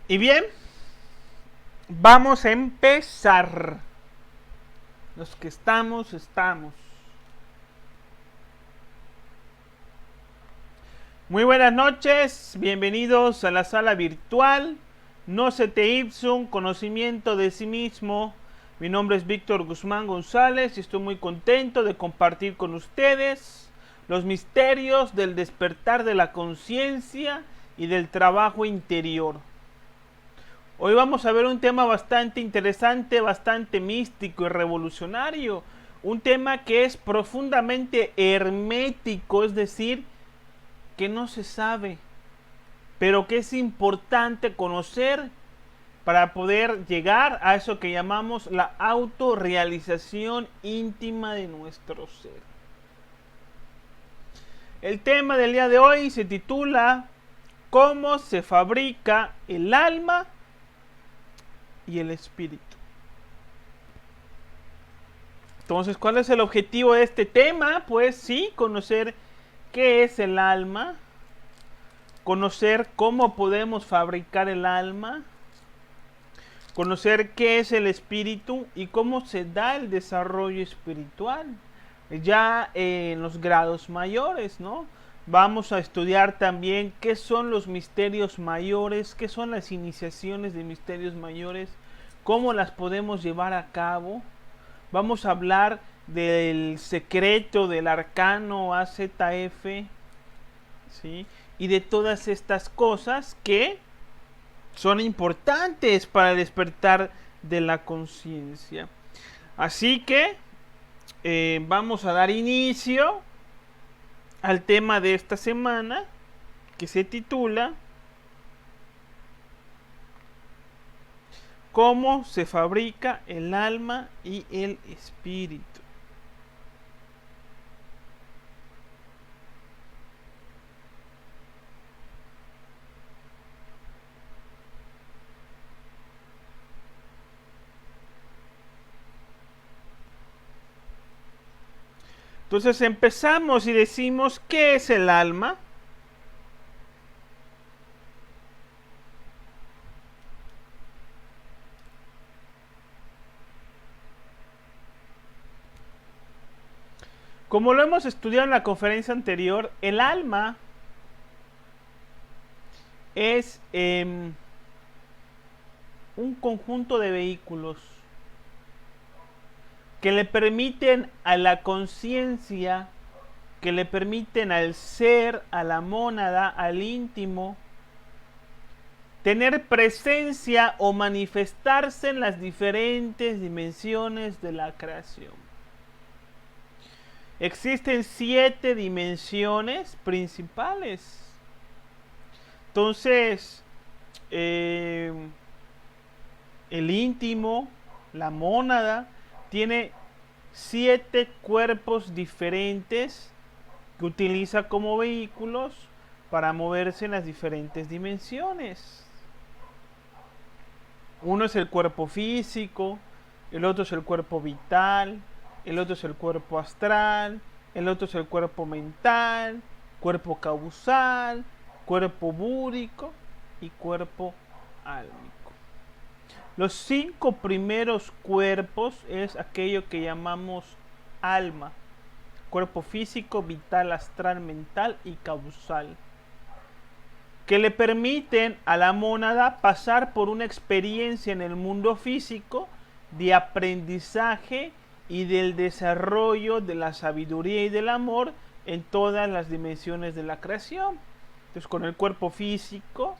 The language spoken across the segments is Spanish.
Y bien, vamos a empezar. Los que estamos. Muy buenas noches, bienvenidos a la sala virtual. Nocete ipsum, conocimiento de sí mismo. Mi nombre es Víctor Guzmán González y estoy muy contento de compartir con ustedes los misterios del despertar de la conciencia y del trabajo interior. Hoy vamos a ver un tema bastante interesante, bastante místico y revolucionario. Un tema que es profundamente hermético, es decir, que no se sabe, pero que es importante conocer para poder llegar a eso que llamamos la autorrealización íntima de nuestro ser. El tema del día de hoy se titula ¿Cómo se fabrica el alma y el espíritu? Entonces, ¿cuál es el objetivo de este tema? Pues sí, conocer qué es el alma, conocer cómo podemos fabricar el alma, conocer qué es el espíritu y cómo se da el desarrollo espiritual, ya en los grados mayores, ¿no? Vamos a estudiar también qué son los misterios mayores, qué son las iniciaciones de misterios mayores, cómo las podemos llevar a cabo. Vamos a hablar del secreto del arcano AZF, ¿sí? Y de todas estas cosas que son importantes para el despertar de la conciencia. Así que vamos a dar inicio al tema de esta semana, que se titula ¿Cómo se fabrica el alma y el espíritu? Entonces empezamos y decimos, ¿qué es el alma? Como lo hemos estudiado en la conferencia anterior, el alma es un conjunto de vehículos que le permiten a la conciencia, que le permiten al ser, a la mónada, al íntimo, tener presencia o manifestarse en las diferentes dimensiones de la creación. Existen 7 dimensiones principales. Entonces, el íntimo, la mónada, tiene 7 cuerpos diferentes que utiliza como vehículos para moverse en las diferentes dimensiones. Uno es el cuerpo físico, el otro es el cuerpo vital, el otro es el cuerpo astral, el otro es el cuerpo mental, cuerpo causal, cuerpo búdico y cuerpo álmico. Los 5 primeros cuerpos es aquello que llamamos alma: cuerpo físico, vital, astral, mental y causal, que le permiten a la mónada pasar por una experiencia en el mundo físico de aprendizaje y del desarrollo de la sabiduría y del amor en todas las dimensiones de la creación. Entonces, con el cuerpo físico,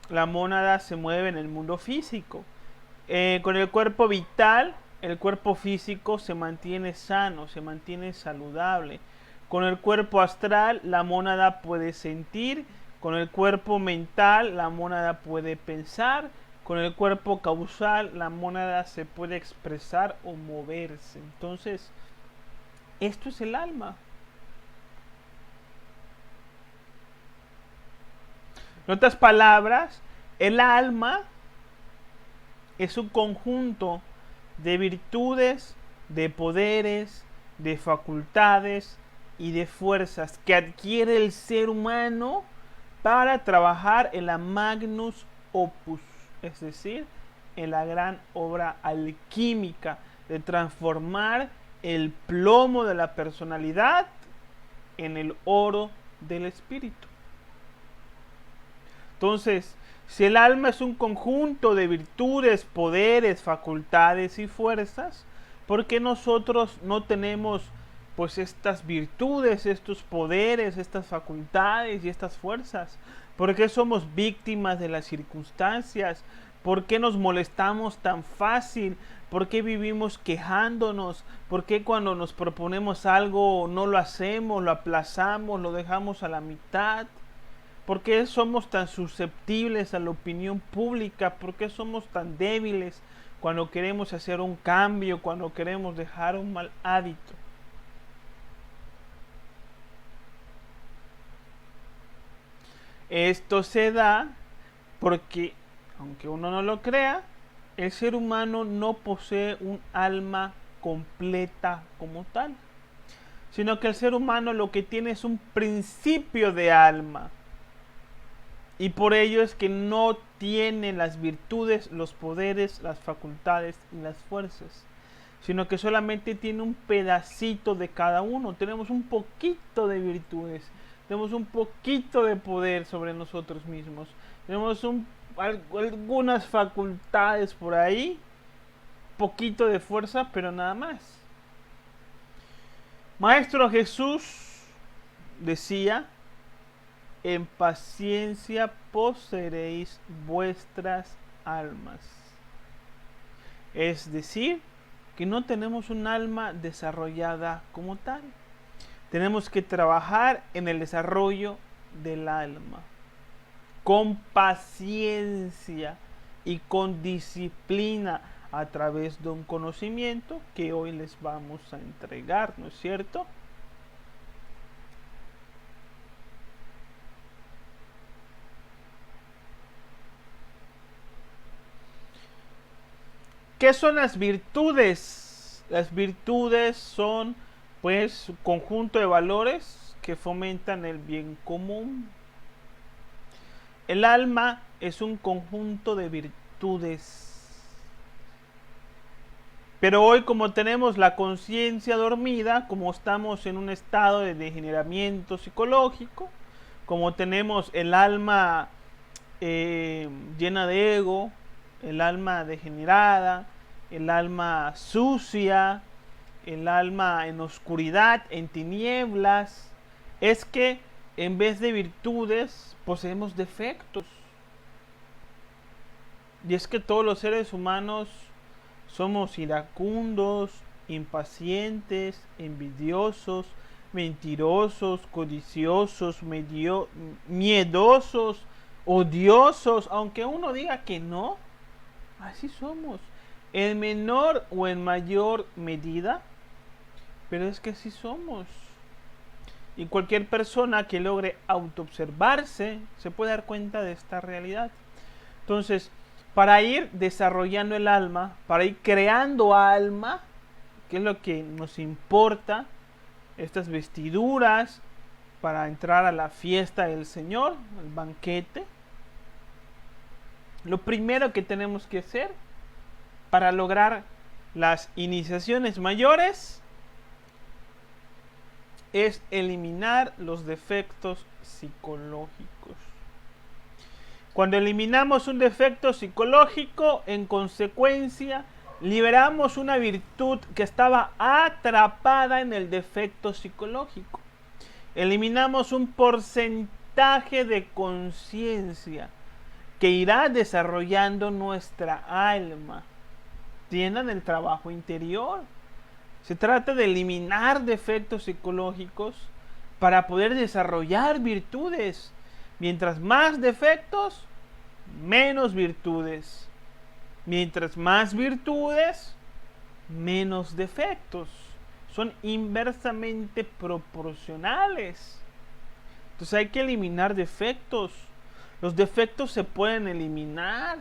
la mónada se mueve en el mundo físico. Con el cuerpo vital, el cuerpo físico se mantiene sano, se mantiene saludable. Con el cuerpo astral, la mónada puede sentir. Con el cuerpo mental, la mónada puede pensar. Con el cuerpo causal, la mónada se puede expresar o moverse. Entonces, esto es el alma. En otras palabras, el alma es un conjunto de virtudes, de poderes, de facultades y de fuerzas que adquiere el ser humano para trabajar en la Magnus opus, es decir, en la gran obra alquímica de transformar el plomo de la personalidad en el oro del espíritu. Entonces, si el alma es un conjunto de virtudes, poderes, facultades y fuerzas, ¿por qué nosotros no tenemos pues estas virtudes, estos poderes, estas facultades y estas fuerzas? ¿Por qué somos víctimas de las circunstancias? ¿Por qué nos molestamos tan fácil? ¿Por qué vivimos quejándonos? ¿Por qué cuando nos proponemos algo no lo hacemos, lo aplazamos, lo dejamos a la mitad? ¿Por qué somos tan susceptibles a la opinión pública? ¿Por qué somos tan débiles cuando queremos hacer un cambio, cuando queremos dejar un mal hábito? Esto se da porque, aunque uno no lo crea, el ser humano no posee un alma completa como tal, sino que el ser humano lo que tiene es un principio de alma. Y por ello es que no tiene las virtudes, los poderes, las facultades y las fuerzas, sino que solamente tiene un pedacito de cada uno. Tenemos un poquito de virtudes, tenemos un poquito de poder sobre nosotros mismos, tenemos algunas facultades por ahí, poquito de fuerza, pero nada más. Maestro Jesús decía: en paciencia poseeréis vuestras almas. Es decir, que no tenemos un alma desarrollada como tal. Tenemos que trabajar en el desarrollo del alma con paciencia y con disciplina a través de un conocimiento que hoy les vamos a entregar, ¿no es cierto? ¿Qué son las virtudes? Las virtudes son pues un conjunto de valores que fomentan el bien común. El alma es un conjunto de virtudes. Pero hoy, como tenemos la conciencia dormida, como estamos en un estado de degeneramiento psicológico, como tenemos el alma llena de ego, el alma degenerada, el alma sucia, el alma en oscuridad, en tinieblas, es que en vez de virtudes poseemos defectos. Y es que todos los seres humanos somos iracundos, impacientes, envidiosos, mentirosos, codiciosos, miedosos, odiosos, aunque uno diga que no, así somos, en menor o en mayor medida, pero es que así somos. Y cualquier persona que logre autoobservarse se puede dar cuenta de esta realidad. Entonces, para ir desarrollando el alma, para ir creando alma, que es lo que nos importa, estas vestiduras para entrar a la fiesta del Señor, el banquete, lo primero que tenemos que hacer para lograr las iniciaciones mayores es eliminar los defectos psicológicos. Cuando eliminamos un defecto psicológico, en consecuencia, liberamos una virtud que estaba atrapada en el defecto psicológico. Eliminamos un porcentaje de conciencia que irá desarrollando nuestra alma. Tienen el trabajo interior. Se trata de eliminar defectos psicológicos para poder desarrollar virtudes. Mientras más defectos, menos virtudes. Mientras más virtudes, menos defectos. Son inversamente proporcionales. Entonces hay que eliminar defectos. Los defectos se pueden eliminar.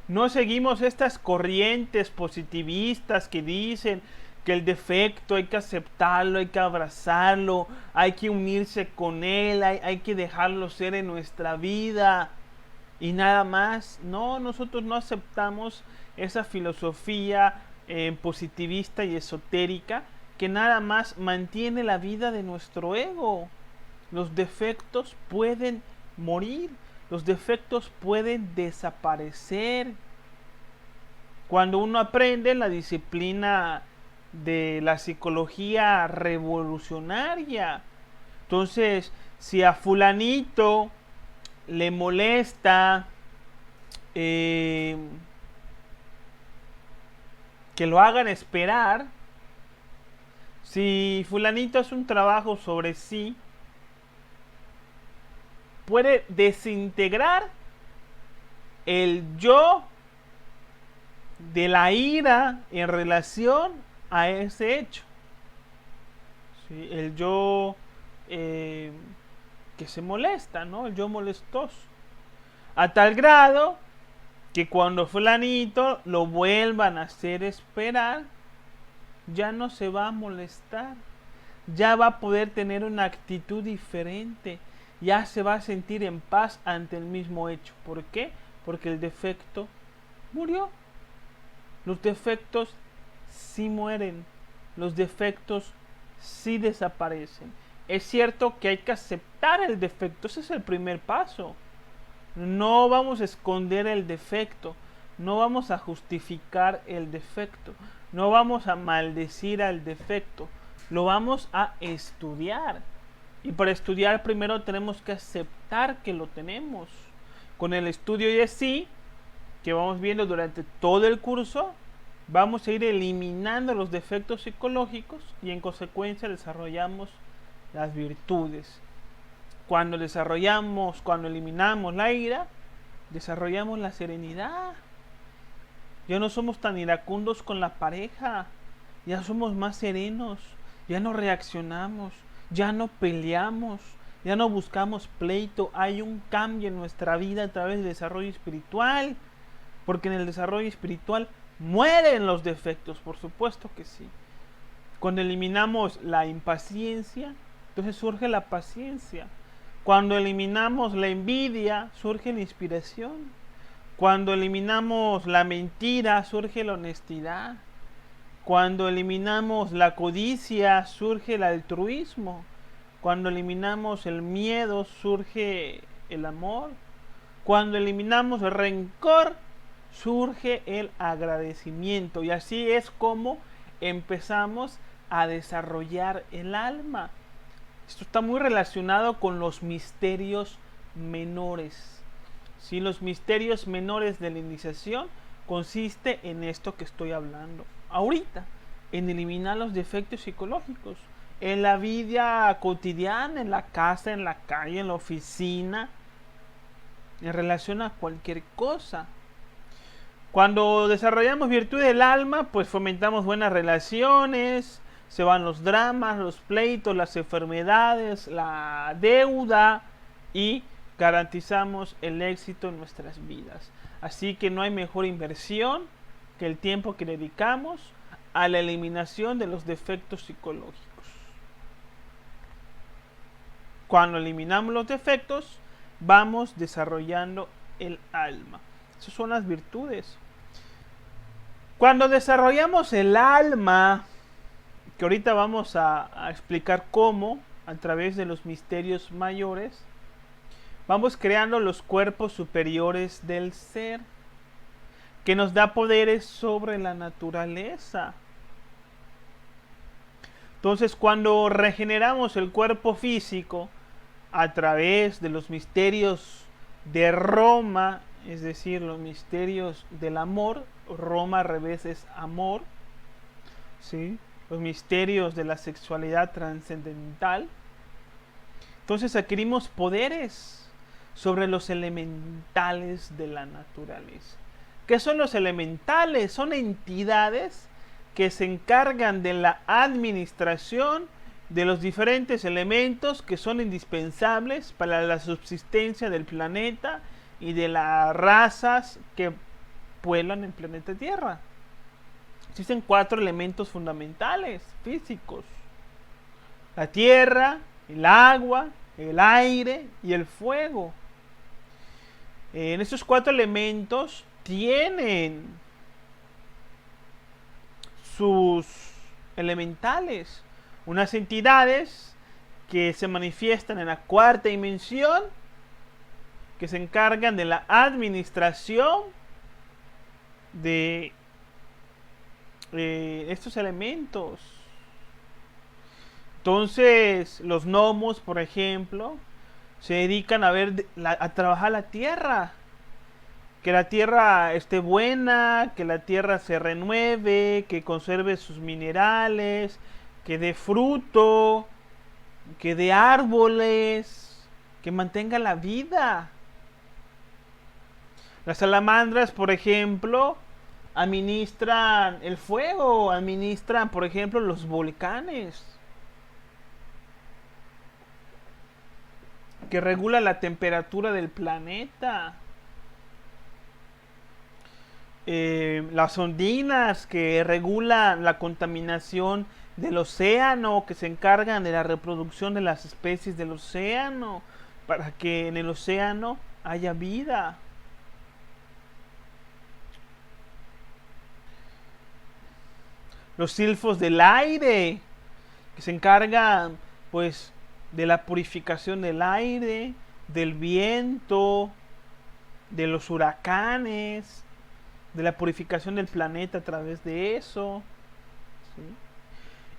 No seguimos estas corrientes positivistas que dicen que el defecto hay que aceptarlo, hay que abrazarlo, hay que unirse con él, hay que dejarlo ser en nuestra vida. y nada más. No, nosotros no aceptamos esa filosofía positivista y esotérica que nada más mantiene la vida de nuestro ego. Los defectos pueden morir, los defectos pueden desaparecer. Cuando uno aprende la disciplina de la psicología revolucionaria, entonces si a fulanito le molesta que lo hagan esperar, si fulanito hace un trabajo sobre sí, puede desintegrar el yo de la ira en relación a ese hecho. ¿Sí? El yo que se molesta, ¿no? El yo molestoso. A tal grado que cuando fulanito lo vuelvan a hacer esperar, ya no se va a molestar. Ya va a poder tener una actitud diferente. Ya se va a sentir en paz ante el mismo hecho. ¿Por qué? Porque el defecto murió. Los defectos sí mueren. Los defectos sí desaparecen. Es cierto que hay que aceptar el defecto. Ese es el primer paso. No vamos a esconder el defecto. No vamos a justificar el defecto. No vamos a maldecir al defecto. Lo vamos a estudiar. Y para estudiar primero tenemos que aceptar que lo tenemos. Con el estudio y así, que vamos viendo durante todo el curso, vamos a ir eliminando los defectos psicológicos y en consecuencia desarrollamos las virtudes. Cuando eliminamos la ira, desarrollamos la serenidad. Ya no somos tan iracundos con la pareja, ya somos más serenos, ya no reaccionamos, ya no peleamos, ya no buscamos pleito. Hay un cambio en nuestra vida a través del desarrollo espiritual, porque en el desarrollo espiritual mueren los defectos, por supuesto que sí. Cuando eliminamos la impaciencia, entonces surge la paciencia. Cuando eliminamos la envidia, surge la inspiración. Cuando eliminamos la mentira, surge la honestidad. Cuando eliminamos la codicia, surge el altruismo. Cuando eliminamos el miedo, surge el amor. Cuando eliminamos el rencor, surge el agradecimiento. Y así es como empezamos a desarrollar el alma. Esto está muy relacionado con los misterios menores. ¿Sí? Los misterios menores de la iniciación consiste en esto que estoy hablando ahorita, en eliminar los defectos psicológicos en la vida cotidiana, en la casa, en la calle, en la oficina, en relación a cualquier cosa. Cuando desarrollamos virtud del alma, pues fomentamos buenas relaciones, se van los dramas, los pleitos, las enfermedades, la deuda y garantizamos el éxito en nuestras vidas. Así que no hay mejor inversión que el tiempo que dedicamos a la eliminación de los defectos psicológicos. Cuando eliminamos los defectos, vamos desarrollando el alma. Esas son las virtudes. Cuando desarrollamos el alma, que ahorita vamos a explicar cómo, a través de los misterios mayores, vamos creando los cuerpos superiores del ser, que nos da poderes sobre la naturaleza. Entonces, cuando regeneramos el cuerpo físico a través de los misterios de Roma, es decir, los misterios del amor, Roma al revés es amor, ¿sí? Los misterios de la sexualidad trascendental, entonces adquirimos poderes sobre los elementales de la naturaleza. ¿Qué son los elementales? Son entidades que se encargan de la administración de los diferentes elementos que son indispensables para la subsistencia del planeta y de las razas que pueblan el planeta Tierra. Existen 4 elementos fundamentales físicos: la tierra, el agua, el aire y el fuego. En estos 4 elementos tienen sus elementales, unas entidades que se manifiestan en la 4ª dimensión, que se encargan de la administración de estos elementos. Entonces, los gnomos, por ejemplo, se dedican a trabajar la tierra. Que la tierra esté buena, que la tierra se renueve, que conserve sus minerales, que dé fruto, que dé árboles, que mantenga la vida. Las salamandras, por ejemplo, administran el fuego, administran, por ejemplo, los volcanes, que regula la temperatura del planeta. Las ondinas, que regulan la contaminación del océano, que se encargan de la reproducción de las especies del océano, para que en el océano haya vida. Los silfos del aire, que se encargan pues de la purificación del aire, del viento, de los huracanes, de la purificación del planeta a través de eso, ¿sí?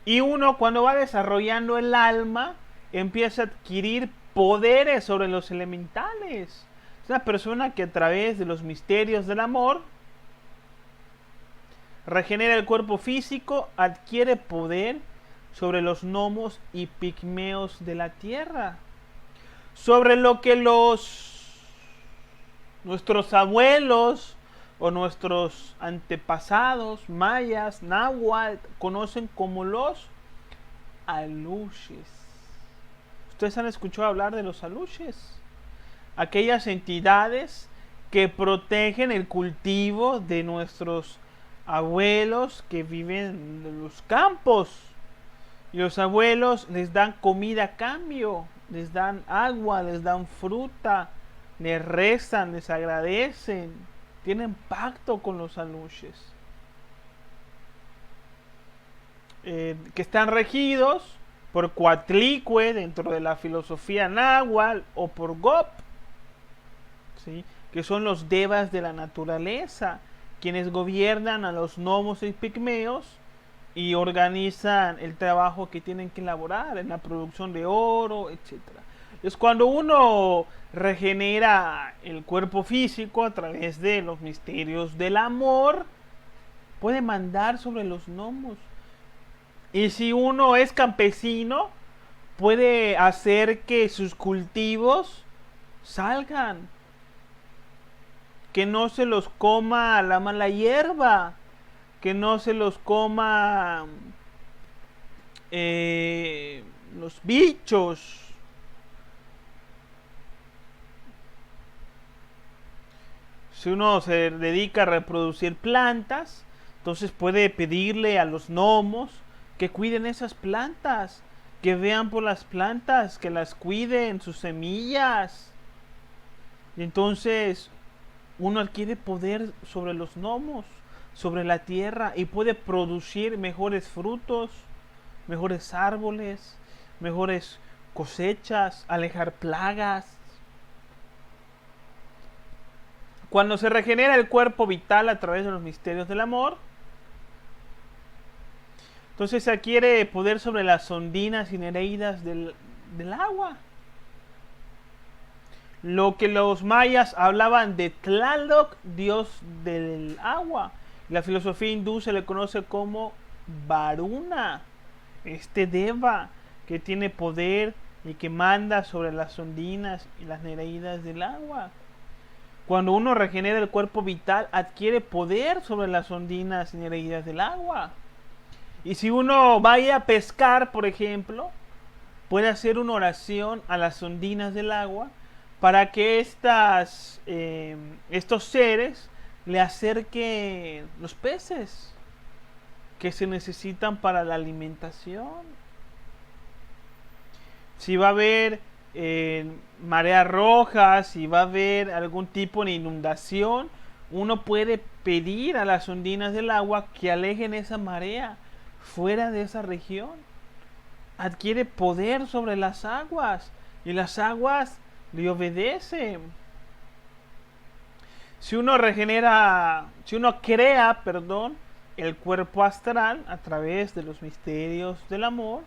Y uno, cuando va desarrollando el alma, empieza a adquirir poderes sobre los elementales. Es una persona que a través de los misterios del amor regenera el cuerpo físico, adquiere poder sobre los gnomos y pigmeos de la tierra, sobre lo que nuestros abuelos o nuestros antepasados mayas, náhuatl, conocen como los aluches. ¿Ustedes han escuchado hablar de los aluches? Aquellas entidades que protegen el cultivo de nuestros abuelos que viven en los campos. Y los abuelos les dan comida a cambio, les dan agua, les dan fruta, les rezan, les agradecen, tienen pacto con los aluches, que están regidos por Coatlicue dentro de la filosofía náhuatl, o por Gop, ¿sí? Que son los devas de la naturaleza, quienes gobiernan a los gnomos y pigmeos y organizan el trabajo que tienen que elaborar en la producción de oro, etc. Es cuando uno regenera el cuerpo físico a través de los misterios del amor, puede mandar sobre los gnomos. Y si uno es campesino, puede hacer que sus cultivos salgan, que no se los coma la mala hierba, que no se los coma los bichos. Si uno se dedica a reproducir plantas, entonces puede pedirle a los gnomos que cuiden esas plantas, que vean por las plantas, que las cuiden, sus semillas. Y entonces uno adquiere poder sobre los gnomos, sobre la tierra, y puede producir mejores frutos, mejores árboles, mejores cosechas, alejar plagas. Cuando se regenera el cuerpo vital a través de los misterios del amor, entonces se adquiere poder sobre las ondinas y nereidas del agua. Lo que los mayas hablaban de Tlaloc, dios del agua. La filosofía hindú se le conoce como Varuna, este deva que tiene poder y que manda sobre las ondinas y las nereidas del agua. Cuando uno regenera el cuerpo vital, adquiere poder sobre las ondinas y nereidas del agua. Y si uno vaya a pescar, por ejemplo, puede hacer una oración a las ondinas del agua para que estos seres le acerquen los peces que se necesitan para la alimentación. Si va a haber mareas rojas, si va a haber algún tipo de inundación, uno puede pedir a las ondinas del agua que alejen esa marea fuera de esa región. Adquiere poder sobre las aguas y las aguas le obedecen. Si uno crea, el cuerpo astral a través de los misterios del amor,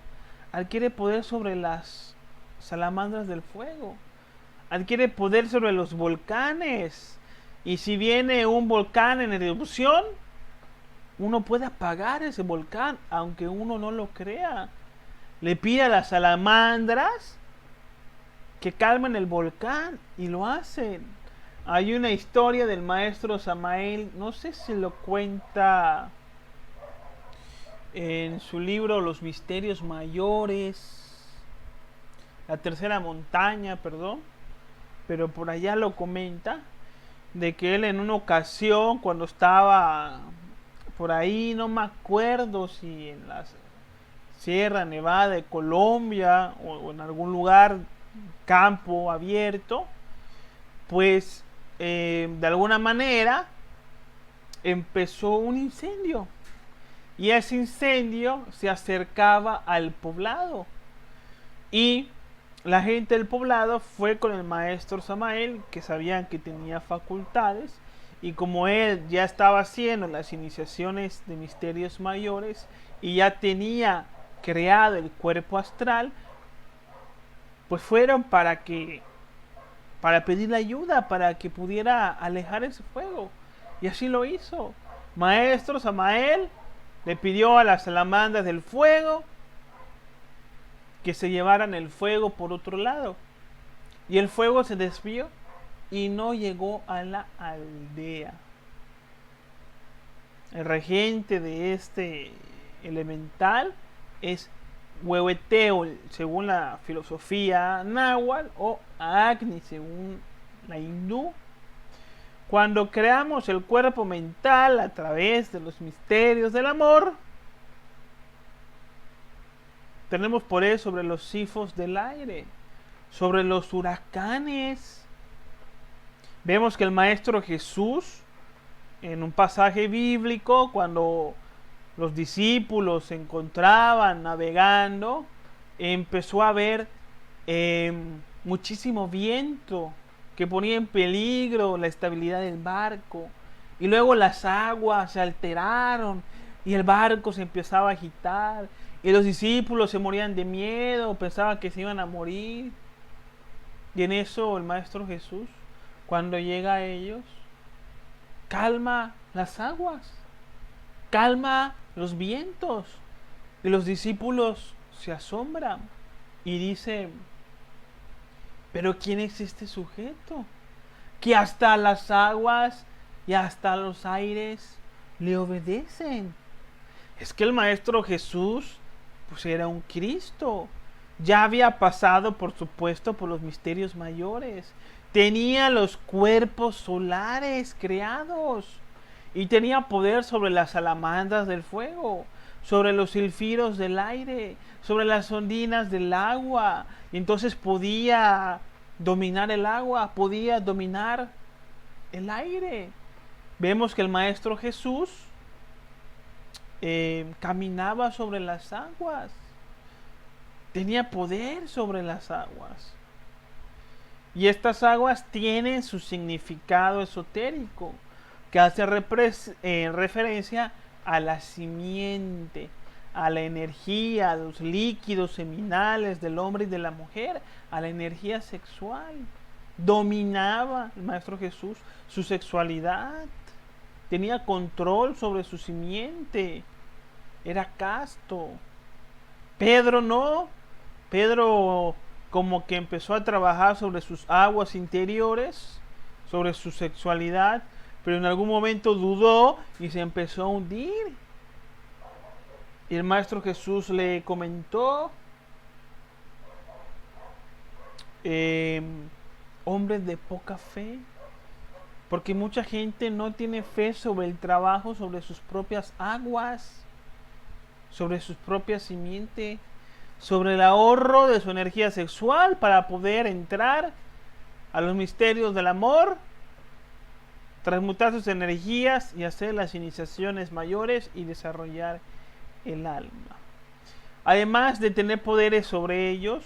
adquiere poder sobre las salamandras del fuego, adquiere poder sobre los volcanes. Y si viene un volcán en erupción, uno puede apagar ese volcán, aunque uno no lo crea. Le pide a las salamandras que calmen el volcán y lo hacen. Hay una historia del maestro Samael, no sé si lo cuenta en su libro Los Misterios Mayores, la tercera montaña, pero por allá lo comenta, de que él en una ocasión, cuando estaba por ahí, no me acuerdo si en la Sierra Nevada de Colombia o en algún lugar, campo abierto, pues de alguna manera empezó un incendio. Y ese incendio se acercaba al poblado. Y la gente del poblado fue con el maestro Samael, que sabían que tenía facultades. Y como él ya estaba haciendo las iniciaciones de misterios mayores y ya tenía creado el cuerpo astral, pues fueron para pedirle ayuda, para que pudiera alejar ese fuego. Y así lo hizo. Maestro Samael le pidió a las salamandras del fuego que se llevaran el fuego por otro lado. Y el fuego se desvió y no llegó a la aldea. El regente de este elemental es Huehueteotl, según la filosofía náhuatl, o Agni, según la hindú. Cuando creamos el cuerpo mental a través de los misterios del amor, tenemos poder sobre los sifos del aire, sobre los huracanes. Vemos que el Maestro Jesús, en un pasaje bíblico, cuando los discípulos se encontraban navegando, empezó a haber muchísimo viento que ponía en peligro la estabilidad del barco. Y luego las aguas se alteraron y el barco se empezaba a agitar. Y los discípulos se morían de miedo, pensaban que se iban a morir. Y en eso el Maestro Jesús, cuando llega a ellos, calma las aguas, calma los vientos. Y los discípulos se asombran y dicen: ¿pero quién es este sujeto que hasta las aguas y hasta los aires le obedecen? Es que el Maestro Jesús pues era un Cristo. Ya había pasado, por supuesto, por los misterios mayores. Tenía los cuerpos solares creados. Y tenía poder sobre las salamandras del fuego, sobre los silfiros del aire, sobre las ondinas del agua. Y entonces podía dominar el agua, podía dominar el aire. Vemos que el Maestro Jesús caminaba sobre las aguas, tenía poder sobre las aguas. Y estas aguas tienen su significado esotérico, que hace referencia a la simiente, a la energía, a los líquidos seminales del hombre y de la mujer, a la energía sexual. Dominaba el Maestro Jesús su sexualidad, tenía control sobre su simiente, era casto. Pedro no. Pedro como que empezó a trabajar sobre sus aguas interiores, sobre su sexualidad, pero en algún momento dudó y se empezó a hundir. Y el Maestro Jesús le comentó: hombres de poca fe, porque mucha gente no tiene fe sobre el trabajo, sobre sus propias aguas, sobre sus propias simientes. sobre el ahorro de su energía sexual para poder entrar a los misterios del amor, transmutar sus energías y hacer las iniciaciones mayores y desarrollar el alma. Además de tener poderes sobre ellos,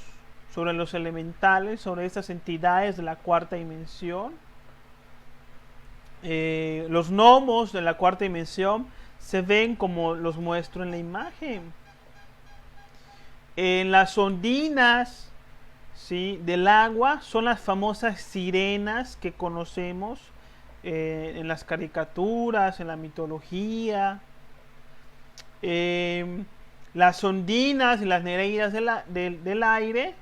sobre los elementales, sobre estas entidades de la cuarta dimensión, los gnomos de la cuarta dimensión se ven como los muestro en la imagen. En las ondinas, ¿sí?, del agua son las famosas sirenas que conocemos en las caricaturas, en la mitología. Las ondinas y las nereidas del aire,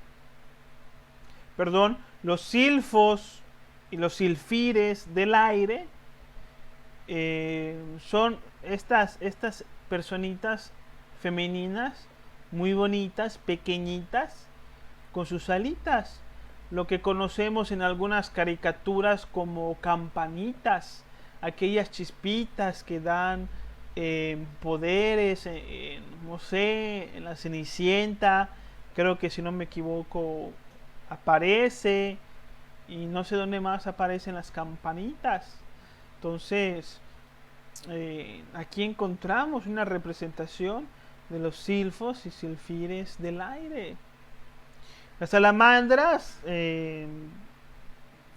perdón, los silfos y los silfires del aire, son estas personitas femeninas muy bonitas, pequeñitas, con sus alitas, lo que conocemos en algunas caricaturas como campanitas, aquellas chispitas que dan poderes, no sé, en la Cenicienta, creo que si no me equivoco aparece, y no sé dónde más aparecen las campanitas. Entonces, aquí encontramos una representación de los silfos y silfires del aire. Las salamandras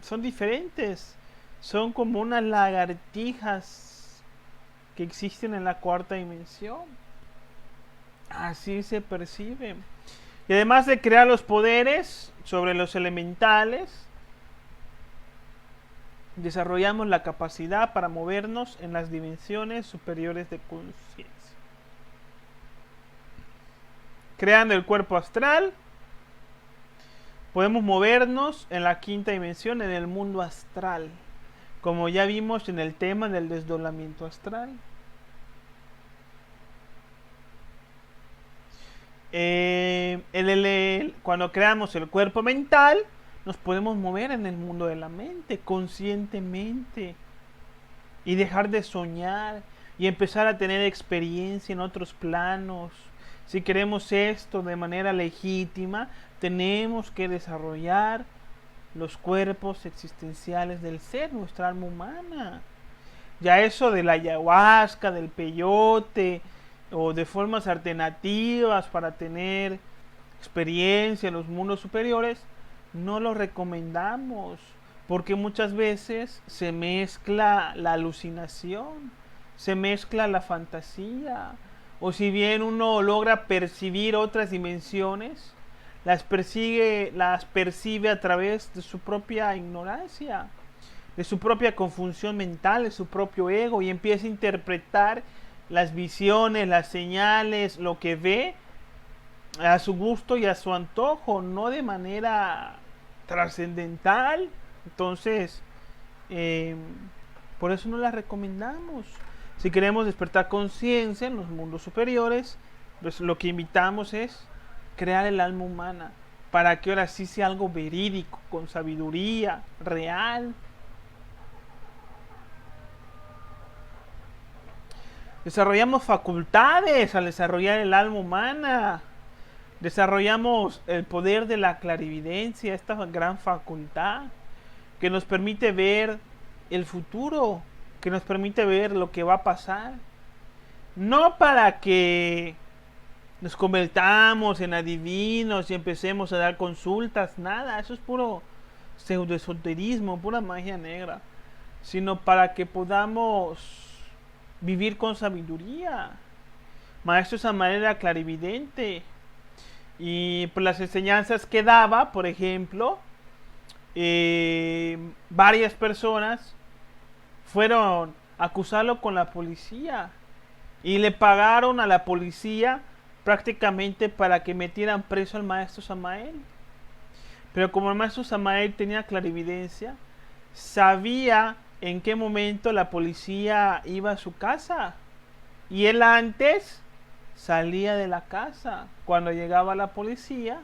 son diferentes, son como unas lagartijas que existen en la cuarta dimensión. Así se percibe. Y además de crear los poderes sobre los elementales, desarrollamos la capacidad para movernos en las dimensiones superiores de conciencia. Creando el cuerpo astral, podemos movernos en la quinta dimensión, en el mundo astral, como ya vimos en el tema del desdoblamiento astral. Cuando creamos el cuerpo mental, nos podemos mover en el mundo de la mente conscientemente y dejar de soñar y empezar a tener experiencia en otros planos. Si queremos esto de manera legítima, tenemos que desarrollar los cuerpos existenciales del ser, nuestra alma humana. Ya eso de la ayahuasca, del peyote o de formas alternativas para tener experiencia en los mundos superiores, no lo recomendamos, porque muchas veces se mezcla la alucinación, se mezcla la fantasía, o si bien uno logra percibir otras dimensiones, las percibe a través de su propia ignorancia, de su propia confusión mental, de su propio ego, y empieza a interpretar las visiones, las señales, lo que ve a su gusto y a su antojo, no de manera trascendental. Entonces, por eso no las recomendamos. Si queremos despertar conciencia en los mundos superiores, pues lo que invitamos es crear el alma humana, para que ahora sí sea algo verídico, con sabiduría, real. Desarrollamos facultades al desarrollar el alma humana. Desarrollamos el poder de la clarividencia, esta gran facultad que nos permite ver el futuro, que nos permite ver lo que va a pasar. No para que nos convertamos en adivinos y empecemos a dar consultas, nada, eso es puro pseudoesoterismo, pura magia negra, sino para que podamos vivir con sabiduría. Maestro Samael era clarividente, y por las enseñanzas que daba, por ejemplo, varias personas fueron a acusarlo con la policía y le pagaron a la policía prácticamente para que metieran preso al maestro Samael. Pero como el maestro Samael tenía clarividencia, sabía en qué momento la policía iba a su casa, y él antes salía de la casa. Cuando llegaba la policía,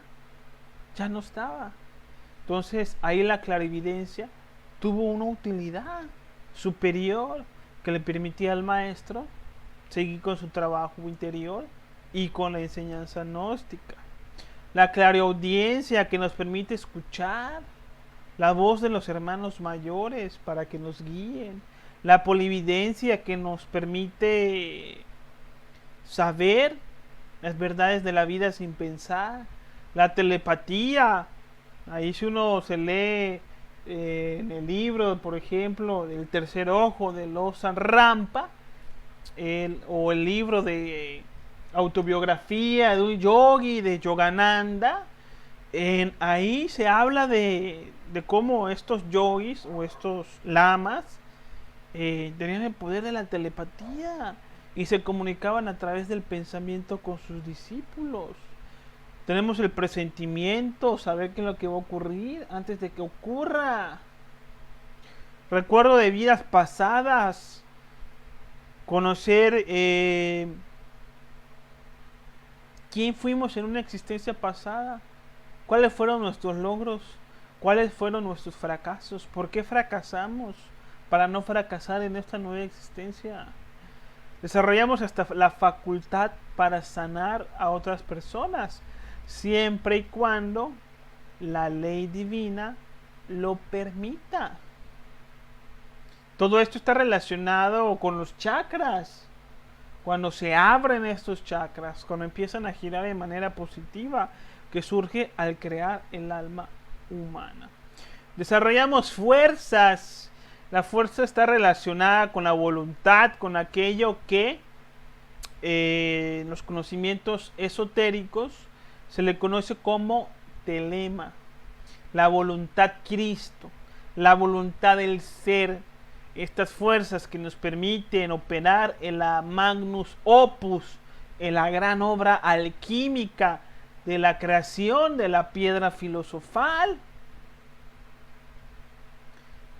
ya no estaba. Entonces ahí la clarividencia tuvo una utilidad superior que le permitía al maestro seguir con su trabajo interior y con la enseñanza gnóstica. la clariaudiencia que nos permite escuchar la voz de los hermanos mayores para que nos guíen, la polividencia que nos permite saber las verdades de la vida sin pensar, la telepatía. Ahí si uno se lee en el libro, por ejemplo, El tercer ojo de Losang Rampa, o el libro de autobiografía de un yogi de Yogananda, ahí se habla de cómo estos yogis o estos lamas tenían el poder de la telepatía y se comunicaban a través del pensamiento con sus discípulos. Tenemos el presentimiento, saber qué es lo que va a ocurrir antes de que ocurra. Recuerdo de vidas pasadas, conocer quién fuimos en una existencia pasada, cuáles fueron nuestros logros, cuáles fueron nuestros fracasos, por qué fracasamos para no fracasar en esta nueva existencia. Desarrollamos hasta la facultad para sanar a otras personas, siempre y cuando la ley divina lo permita. Todo esto está relacionado con los chakras. Cuando se abren estos chakras, cuando empiezan a girar de manera positiva, que surge al crear el alma humana. Desarrollamos fuerzas. La fuerza está relacionada con la voluntad, con aquello que en los conocimientos esotéricos se le conoce como telema, la voluntad Cristo, la voluntad del ser. Estas fuerzas que nos permiten operar en la magnus opus, en la gran obra alquímica de la creación de la piedra filosofal.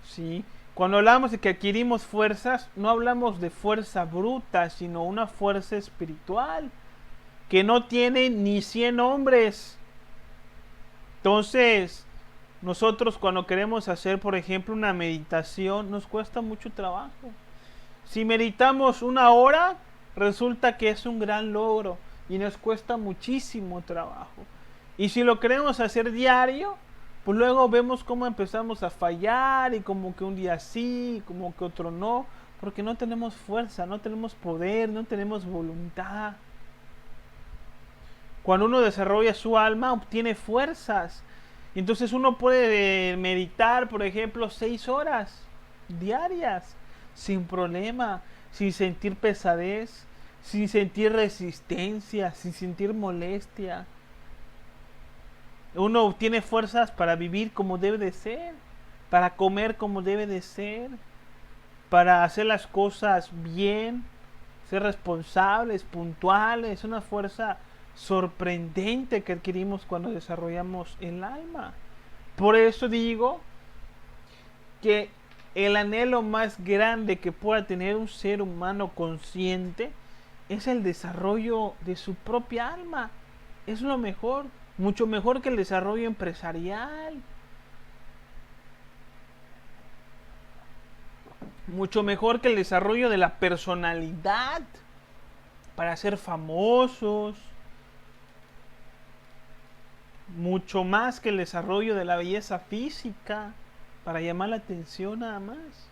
¿Sí? Cuando hablamos de que adquirimos fuerzas, no hablamos de fuerza bruta, sino una fuerza espiritual que no tiene ni 100 hombres. Entonces, nosotros cuando queremos hacer, por ejemplo, una meditación, nos cuesta mucho trabajo. Si meditamos 1 hora, resulta que es un gran logro y nos cuesta muchísimo trabajo. Y si lo queremos hacer diario, pues luego vemos cómo empezamos a fallar y como que un día sí, como que otro no, porque no tenemos fuerza, no tenemos poder, no tenemos voluntad. Cuando uno desarrolla su alma, obtiene fuerzas. Entonces uno puede meditar, por ejemplo, 6 horas diarias, sin problema, sin sentir pesadez, sin sentir resistencia, sin sentir molestia. Uno obtiene fuerzas para vivir como debe de ser, para comer como debe de ser, para hacer las cosas bien, ser responsables, puntuales. Una fuerza sorprendente que adquirimos cuando desarrollamos el alma. Por eso digo que el anhelo más grande que pueda tener un ser humano consciente es el desarrollo de su propia alma. Es lo mejor, mucho mejor que el desarrollo empresarial, mucho mejor que el desarrollo de la personalidad para ser famosos, mucho más que el desarrollo de la belleza física para llamar la atención nada más.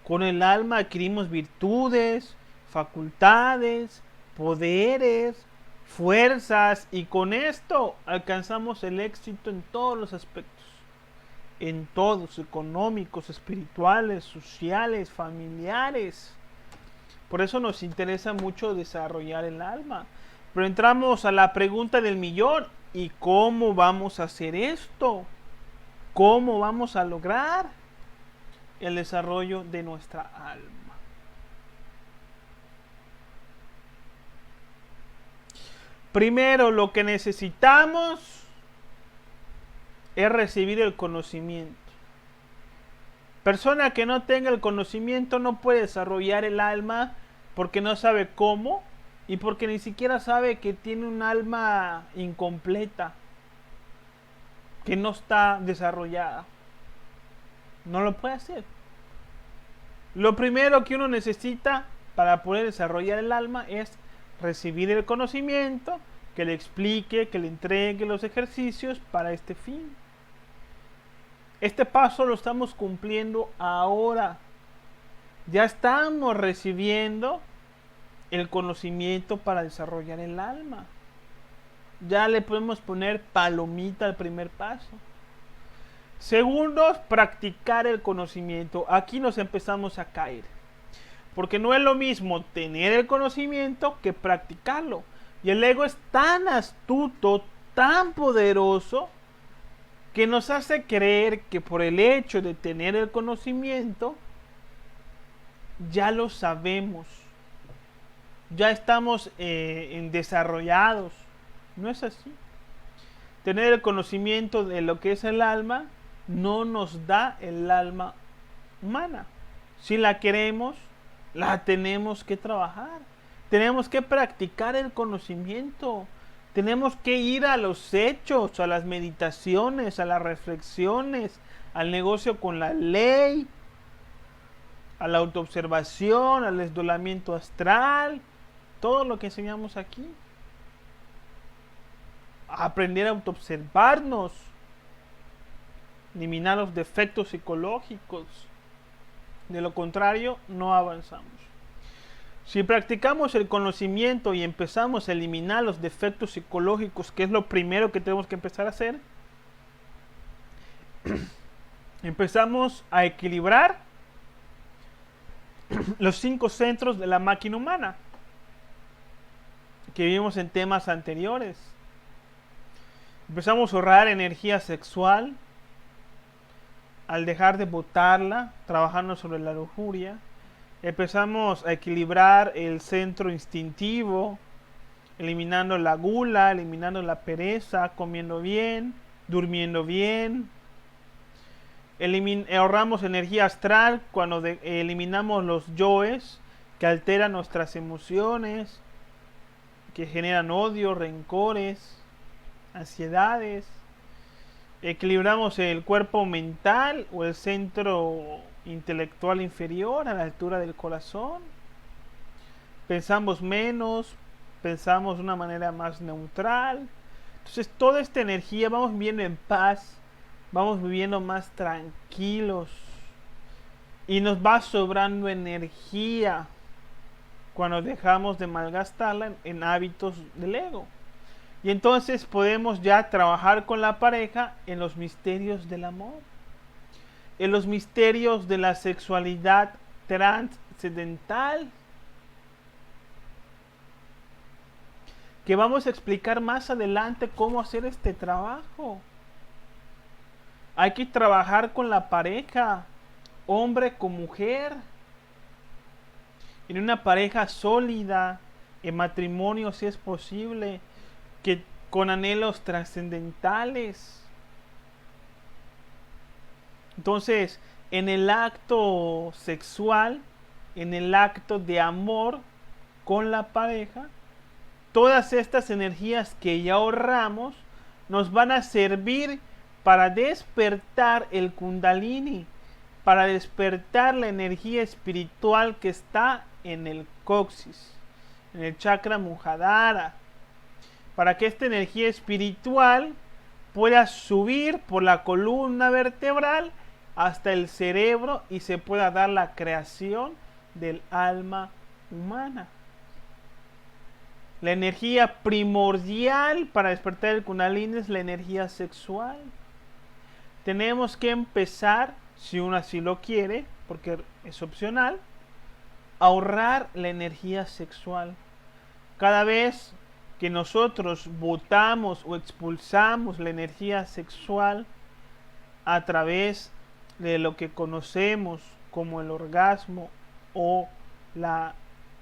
Con el alma adquirimos virtudes, facultades, poderes, fuerzas, y con esto alcanzamos el éxito en todos los aspectos, en todos, económicos, espirituales, sociales, familiares. Por eso nos interesa mucho desarrollar el alma. Pero entramos a la pregunta del millón: ¿y cómo vamos a hacer esto? ¿Cómo vamos a lograr el desarrollo de nuestra alma? Primero, lo que necesitamos es recibir el conocimiento. Persona que no tenga el conocimiento no puede desarrollar el alma porque no sabe cómo y porque ni siquiera sabe que tiene un alma incompleta, que no está desarrollada. No lo puede hacer. Lo primero que uno necesita para poder desarrollar el alma es recibir el conocimiento que le explique, que le entregue los ejercicios para este fin. Este paso lo estamos cumpliendo ahora. Ya estamos recibiendo el conocimiento para desarrollar el alma. Ya le podemos poner palomita al primer paso. Segundo, practicar el conocimiento. Aquí nos empezamos a caer. Porque no es lo mismo tener el conocimiento que practicarlo. Y el ego es tan astuto, tan poderoso, que nos hace creer que por el hecho de tener el conocimiento, ya lo sabemos. Ya estamos desarrollados. No es así. Tener el conocimiento de lo que es el alma no nos da el alma humana. Si la queremos, la tenemos que trabajar. Tenemos que practicar el conocimiento. Tenemos que ir a los hechos, a las meditaciones, a las reflexiones, al negocio con la ley, a la autoobservación, al desdoblamiento astral, todo lo que enseñamos aquí. A aprender a autoobservarnos, eliminar los defectos psicológicos. De lo contrario, no avanzamos. Si practicamos el conocimiento y empezamos a eliminar los defectos psicológicos, que es lo primero que tenemos que empezar a hacer, empezamos a equilibrar los 5 centros de la máquina humana que vimos en temas anteriores. Empezamos a ahorrar energía sexual al dejar de botarla, trabajando sobre la lujuria. Empezamos a equilibrar el centro instintivo, eliminando la gula, eliminando la pereza, comiendo bien, durmiendo bien. Ahorramos energía astral cuando eliminamos los yoes que alteran nuestras emociones, que generan odio, rencores, ansiedades. Equilibramos el cuerpo mental o el centro intelectual inferior a la altura del corazón. Pensamos menos, pensamos de una manera más neutral. Entonces toda esta energía vamos viviendo en paz, vamos viviendo más tranquilos y nos va sobrando energía cuando dejamos de malgastarla en hábitos del ego. Y entonces podemos ya trabajar con la pareja en los misterios del amor, en los misterios de la sexualidad trascendental, que vamos a explicar más adelante cómo hacer este trabajo. Hay que trabajar con la pareja, hombre con mujer, en una pareja sólida, en matrimonio si es posible, que con anhelos trascendentales. Entonces, en el acto sexual, en el acto de amor con la pareja, todas estas energías que ya ahorramos nos van a servir para despertar el Kundalini, para despertar la energía espiritual que está en el coxis, en el chakra Muladhara, para que esta energía espiritual pueda subir por la columna vertebral hasta el cerebro y se pueda dar la creación del alma humana. La energía primordial para despertar el Kundalini es la energía sexual. Tenemos que empezar, si uno así lo quiere, porque es opcional, a ahorrar la energía sexual. Cada vez que nosotros botamos o expulsamos la energía sexual a través de lo que conocemos como el orgasmo o la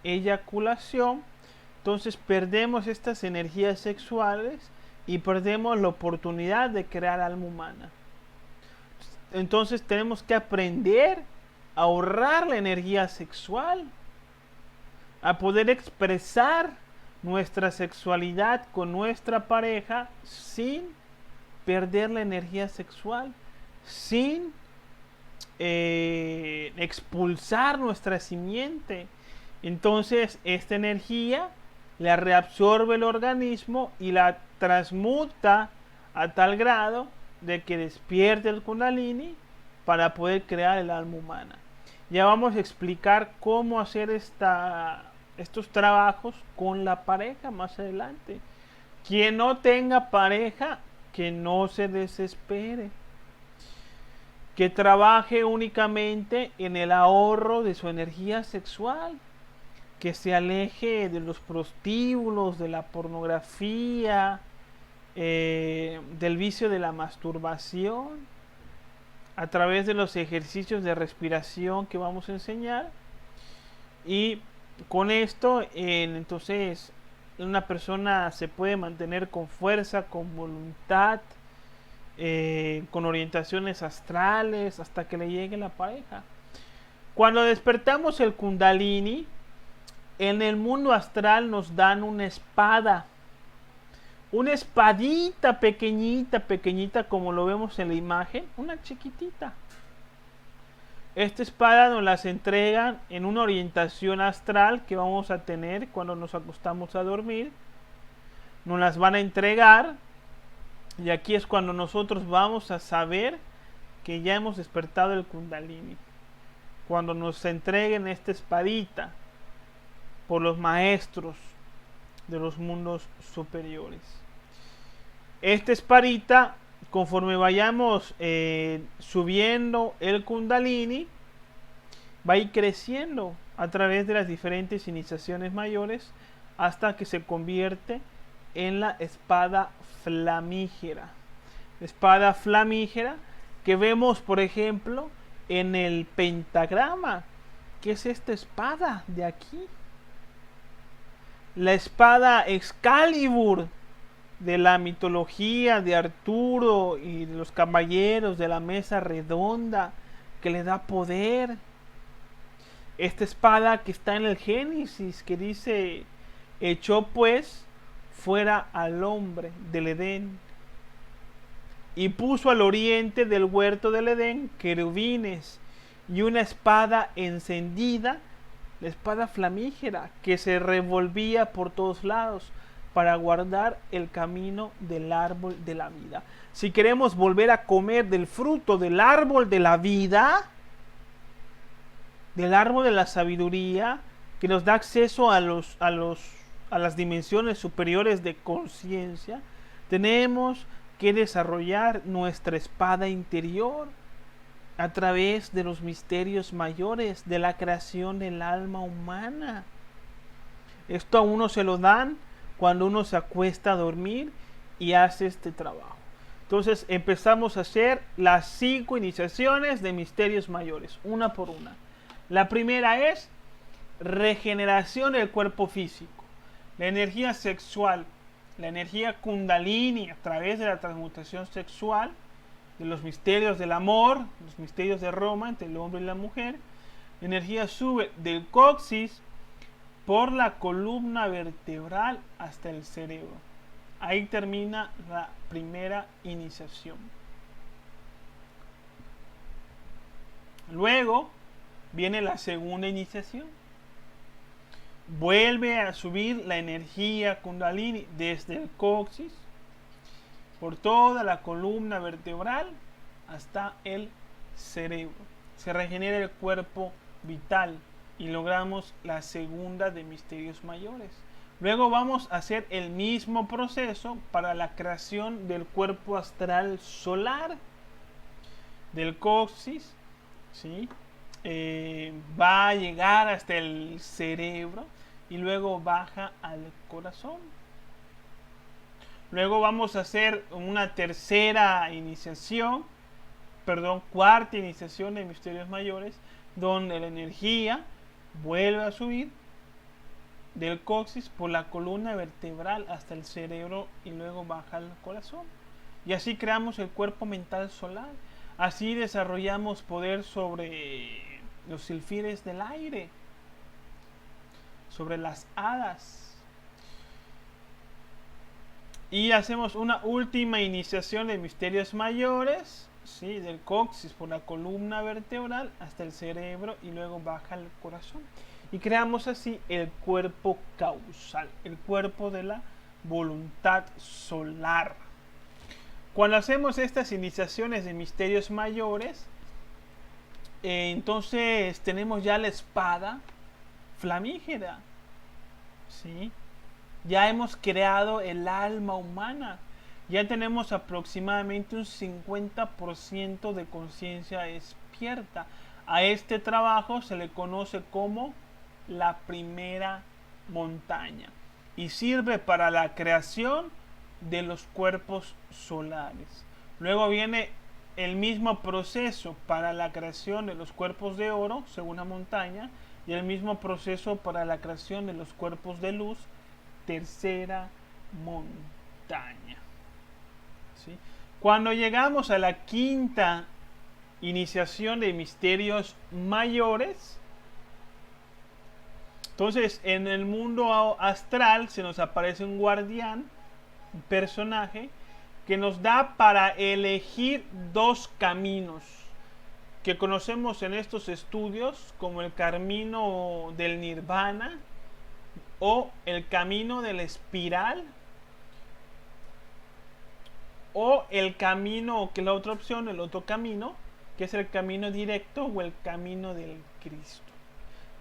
eyaculación, entonces perdemos estas energías sexuales y perdemos la oportunidad de crear alma humana. Entonces tenemos que aprender a ahorrar la energía sexual, a poder expresar nuestra sexualidad con nuestra pareja sin perder la energía sexual, sin expulsar nuestra simiente. Entonces esta energía la reabsorbe el organismo y la transmuta a tal grado de que despierte el Kundalini para poder crear el alma humana. Ya vamos a explicar cómo hacer estos trabajos con la pareja más adelante. Quien no tenga pareja, que no se desespere, que trabaje únicamente en el ahorro de su energía sexual, que se aleje de los prostíbulos, de la pornografía, del vicio de la masturbación, a través de los ejercicios de respiración que vamos a enseñar. Y con esto, entonces, una persona se puede mantener con fuerza, con voluntad, con orientaciones astrales, hasta que le llegue la pareja. Cuando despertamos el Kundalini, en el mundo astral nos dan una espada. Una espadita pequeñita, pequeñita, como lo vemos en la imagen. Una chiquitita. Esta espada nos las entregan en una orientación astral que vamos a tener cuando nos acostamos a dormir. Nos las van a entregar. Y aquí es cuando nosotros vamos a saber que ya hemos despertado el Kundalini. Cuando nos entreguen esta espadita por los maestros de los mundos superiores. Esta espadita, conforme vayamos subiendo el Kundalini, va a ir creciendo a través de las diferentes iniciaciones mayores hasta que se convierte en la espada flamígera. Espada flamígera que vemos, por ejemplo, en el pentagrama, que es esta espada de aquí. La espada Excalibur de la mitología de Arturo y de los caballeros de la mesa redonda, que le da poder. Esta espada que está en el Génesis, que dice: echó pues fuera al hombre del Edén y puso al oriente del huerto del Edén querubines y una espada encendida, la espada flamígera, que se revolvía por todos lados para guardar el camino del árbol de la vida. Si queremos volver a comer del fruto del árbol de la vida, del árbol de la sabiduría, que nos da acceso a las dimensiones superiores de conciencia, tenemos que desarrollar nuestra espada interior a través de los misterios mayores de la creación del alma humana. Esto a uno se lo dan cuando uno se acuesta a dormir y hace este trabajo. Entonces empezamos a hacer las 5 iniciaciones de misterios mayores, una por una. La primera es regeneración del cuerpo físico, la energía sexual, la energía Kundalini a través de la transmutación sexual, de los misterios del amor, los misterios de Roma entre el hombre y la mujer. La energía sube del coxis por la columna vertebral hasta el cerebro. Ahí termina la primera iniciación. Luego viene la segunda iniciación. Vuelve a subir la energía Kundalini desde el coxis por toda la columna vertebral hasta el cerebro. Se regenera el cuerpo vital y logramos la segunda de misterios mayores. Luego vamos a hacer el mismo proceso para la creación del cuerpo astral solar, del coxis, ¿sí? Va a llegar hasta el cerebro y luego baja al corazón. Luego vamos a hacer una cuarta iniciación de misterios mayores, donde la energía vuelve a subir del coxis por la columna vertebral hasta el cerebro y luego baja al corazón. Y así creamos el cuerpo mental solar. Así desarrollamos poder sobre los silfires del aire, sobre las hadas. Y hacemos una última iniciación de misterios mayores, ¿sí? Del coxis por la columna vertebral hasta el cerebro y luego baja al corazón. y creamos así el cuerpo causal, el cuerpo de la voluntad solar. Cuando hacemos estas iniciaciones de misterios mayores, entonces tenemos ya la espada flamígera, ¿sí? Ya hemos creado el alma humana, ya tenemos aproximadamente un 50% de conciencia despierta. A este trabajo se le conoce como la primera montaña y sirve para la creación de los cuerpos solares. Luego viene el mismo proceso para la creación de los cuerpos de oro, segunda montaña, y el mismo proceso para la creación de los cuerpos de luz, tercera montaña. ¿Sí? Cuando llegamos a la quinta iniciación de misterios mayores, entonces en el mundo astral se nos aparece un guardián, un personaje que nos da para elegir dos caminos que conocemos en estos estudios como el camino del nirvana o el camino de la espiral o el camino, que es la otra opción, el otro camino, que es el camino directo o el camino del Cristo.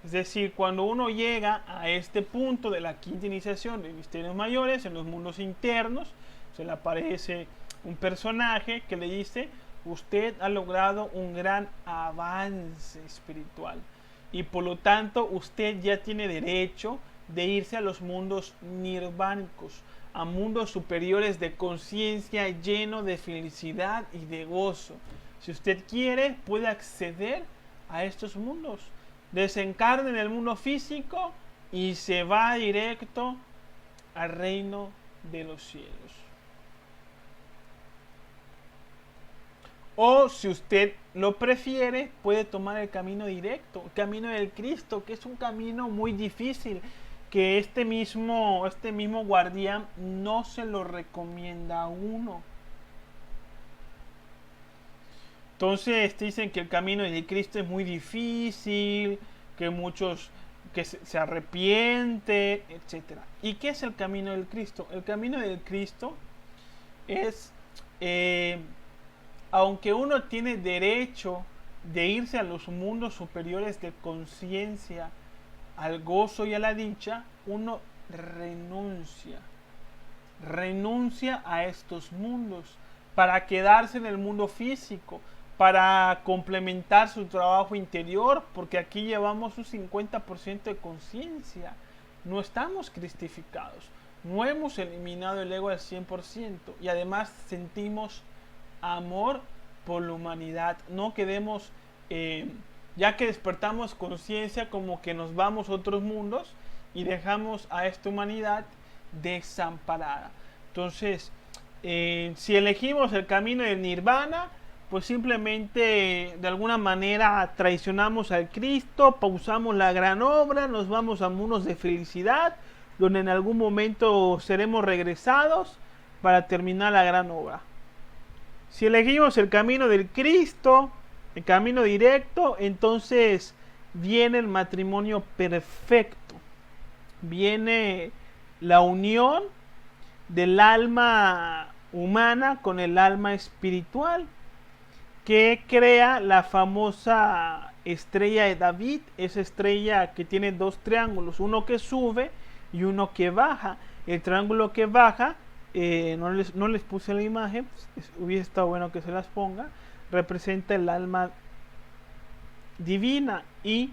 Es decir, cuando uno llega a este punto de la quinta iniciación de misterios mayores, en los mundos internos, se le aparece un personaje que le dice: usted ha logrado un gran avance espiritual y por lo tanto usted ya tiene derecho de irse a los mundos nirvánicos, a mundos superiores de conciencia lleno de felicidad y de gozo. Si usted quiere, puede acceder a estos mundos. Desencarna en el mundo físico y se va directo al reino de los cielos. O si usted lo prefiere, puede tomar el camino directo, el camino del Cristo, que es un camino muy difícil, que este mismo guardián no se lo recomienda a uno. Entonces dicen que el camino de Cristo es muy difícil, que muchos que se arrepienten, etc. ¿Y qué es el camino del Cristo? El camino del Cristo es, aunque uno tiene derecho de irse a los mundos superiores de conciencia, al gozo y a la dicha, uno renuncia a estos mundos para quedarse en el mundo físico, para complementar su trabajo interior, porque aquí llevamos un 50% de conciencia, no estamos cristificados, no hemos eliminado el ego al 100% y además sentimos amor por la humanidad. No quedemos, ya que despertamos conciencia, como que nos vamos a otros mundos y dejamos a esta humanidad desamparada. Entonces, si elegimos el camino del nirvana, pues simplemente de alguna manera traicionamos al Cristo, pausamos la gran obra, nos vamos a mundos de felicidad, donde en algún momento seremos regresados para terminar la gran obra. Si elegimos el camino del Cristo, el camino directo, entonces viene el matrimonio perfecto, viene la unión del alma humana con el alma espiritual, que crea la famosa estrella de David, esa estrella que tiene dos triángulos, uno que sube y uno que baja. El triángulo que baja, no les puse la imagen, hubiese estado bueno que se las ponga, representa el alma divina, y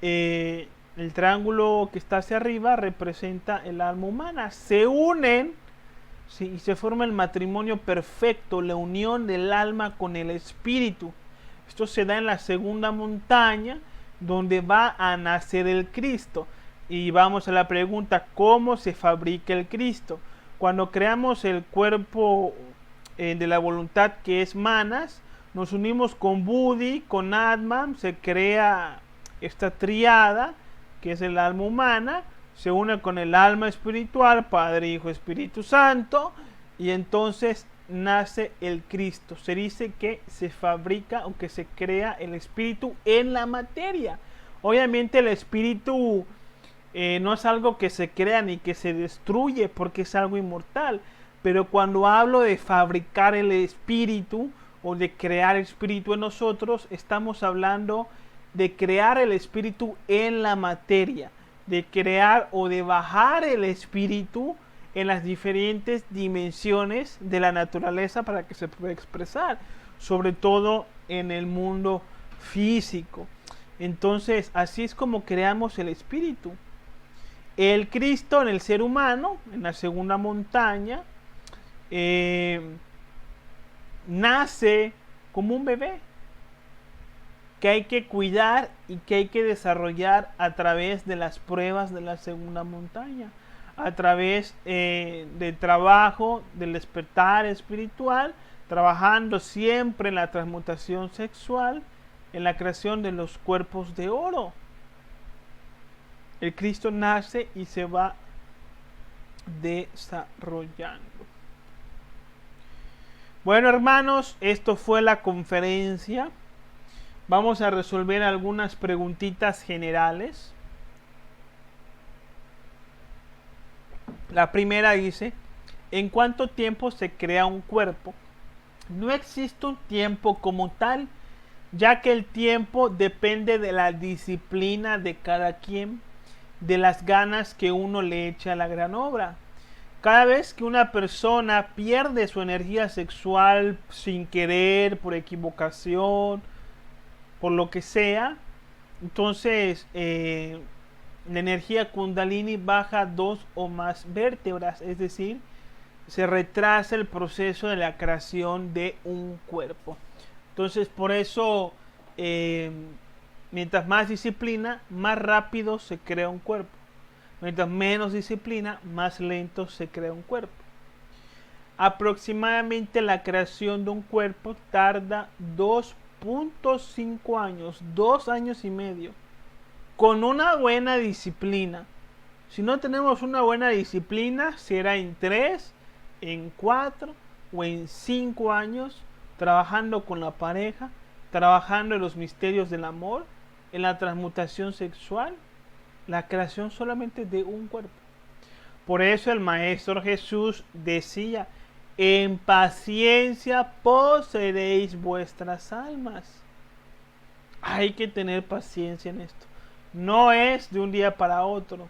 el triángulo que está hacia arriba representa el alma humana. Se unen, sí, y se forma el matrimonio perfecto, la unión del alma con el espíritu. Esto se da en la segunda montaña, donde va a nacer el Cristo. Y vamos a la pregunta: ¿cómo se fabrica el Cristo? Cuando creamos el cuerpo de la voluntad, que es Manas, nos unimos con Buddhi, con Atman, se crea esta triada, que es el alma humana, se une con el alma espiritual, Padre, Hijo, Espíritu Santo, y entonces nace el Cristo. Se dice que se fabrica o que se crea el espíritu en la materia. Obviamente el espíritu no es algo que se crea ni que se destruye porque es algo inmortal. Pero cuando hablo de fabricar el espíritu o de crear espíritu en nosotros, estamos hablando de crear el espíritu en la materia, de crear o de bajar el espíritu en las diferentes dimensiones de la naturaleza para que se pueda expresar, sobre todo en el mundo físico. Entonces, así es como creamos el espíritu. El Cristo en el ser humano, en la segunda montaña, nace como un bebé que hay que cuidar y que hay que desarrollar a través de las pruebas de la segunda montaña, a través del trabajo, del despertar espiritual, trabajando siempre en la transmutación sexual, en la creación de los cuerpos de oro. El Cristo nace y se va desarrollando. Bueno, hermanos, esto fue la conferencia. Vamos a resolver algunas preguntitas generales. La primera dice, ¿en cuánto tiempo se crea un cuerpo? No existe un tiempo como tal, ya que el tiempo depende de la disciplina de cada quien, de las ganas que uno le echa a la gran obra. Cada vez que una persona pierde su energía sexual sin querer, por equivocación, por lo que sea, entonces la energía Kundalini baja 2 o más vértebras, es decir, se retrasa el proceso de la creación de un cuerpo. Entonces, por eso, mientras más disciplina, más rápido se crea un cuerpo. Mientras menos disciplina, más lento se crea un cuerpo. Aproximadamente la creación de un cuerpo tarda 2.5 años, 2 años y medio, con una buena disciplina. Si no tenemos una buena disciplina, será en 3, en 4 o en 5 años, trabajando con la pareja, trabajando en los misterios del amor, en la transmutación sexual, la creación solamente de un cuerpo. Por eso el Maestro Jesús decía, en paciencia poseeréis vuestras almas. Hay que tener paciencia en esto. No es de un día para otro.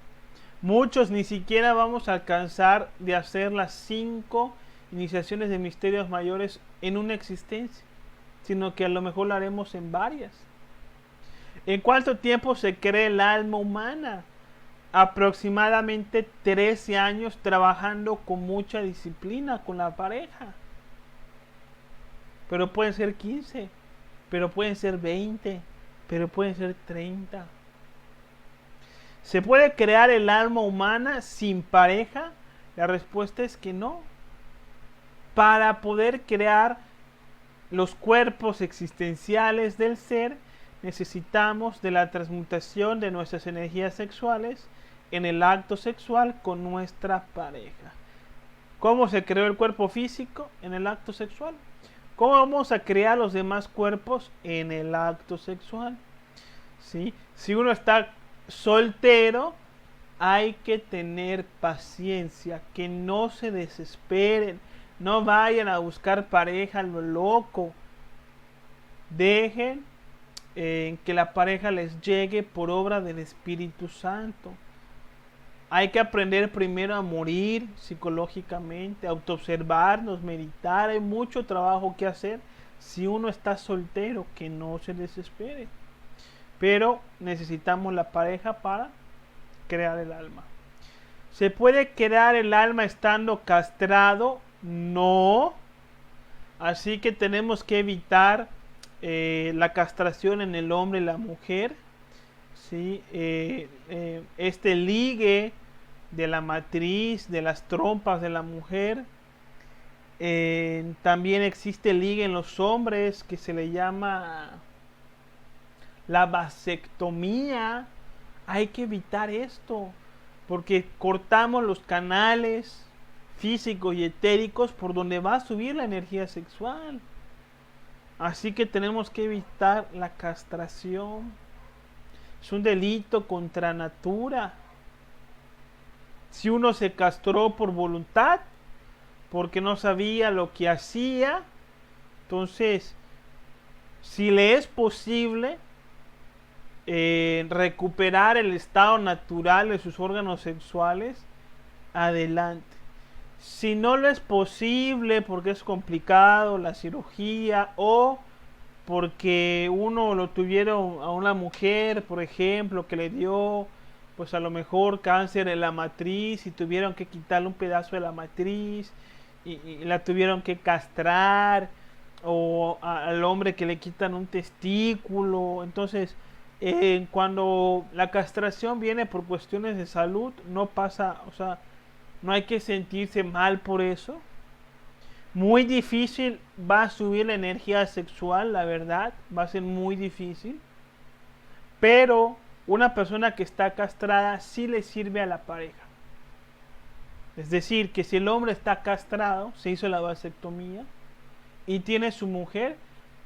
Muchos ni siquiera vamos a alcanzar de hacer las 5 iniciaciones de misterios mayores en una existencia, sino que a lo mejor lo haremos en varias. ¿En cuánto tiempo se crea el alma humana? Aproximadamente 13 años trabajando con mucha disciplina con la pareja. Pero pueden ser 15, pero pueden ser 20, pero pueden ser 30. ¿Se puede crear el alma humana sin pareja? La respuesta es que no. Para poder crear los cuerpos existenciales del ser, necesitamos de la transmutación de nuestras energías sexuales en el acto sexual con nuestra pareja. ¿Cómo se creó el cuerpo físico? En el acto sexual. ¿Cómo vamos a crear los demás cuerpos? En el acto sexual. ¿Sí? Si uno está soltero, hay que tener paciencia, que no se desesperen, no vayan a buscar pareja a lo loco. Dejen que la pareja les llegue por obra del Espíritu Santo. Hay que aprender primero a morir psicológicamente, a autoobservarnos, meditar. Hay mucho trabajo que hacer si uno está soltero, que no se desespere. Pero necesitamos la pareja para crear el alma. ¿Se puede crear el alma estando castrado? No. Así que tenemos que evitar la castración en el hombre y la mujer. ¿Sí? Este ligue de la matriz, de las trompas de la mujer. También existe ligue en los hombres que se le llama la vasectomía. Hay que evitar esto porque cortamos los canales físicos y etéricos por donde va a subir la energía sexual. Así que tenemos que evitar la castración. Es un delito contra natura. Si uno se castró por voluntad, porque no sabía lo que hacía, entonces, si le es posible recuperar el estado natural de sus órganos sexuales, adelante. Si no lo es posible porque es complicado la cirugía o porque uno lo tuvieron a una mujer, por ejemplo, que le dio pues a lo mejor cáncer en la matriz y tuvieron que quitarle un pedazo de la matriz y la tuvieron que castrar, o al hombre que le quitan un testículo. Entonces, cuando la castración viene por cuestiones de salud, no pasa, o sea, no hay que sentirse mal por eso. Muy difícil va a subir la energía sexual, la verdad, va a ser muy difícil. Pero una persona que está castrada sí le sirve a la pareja. Es decir, que si el hombre está castrado, se hizo la vasectomía y tiene su mujer,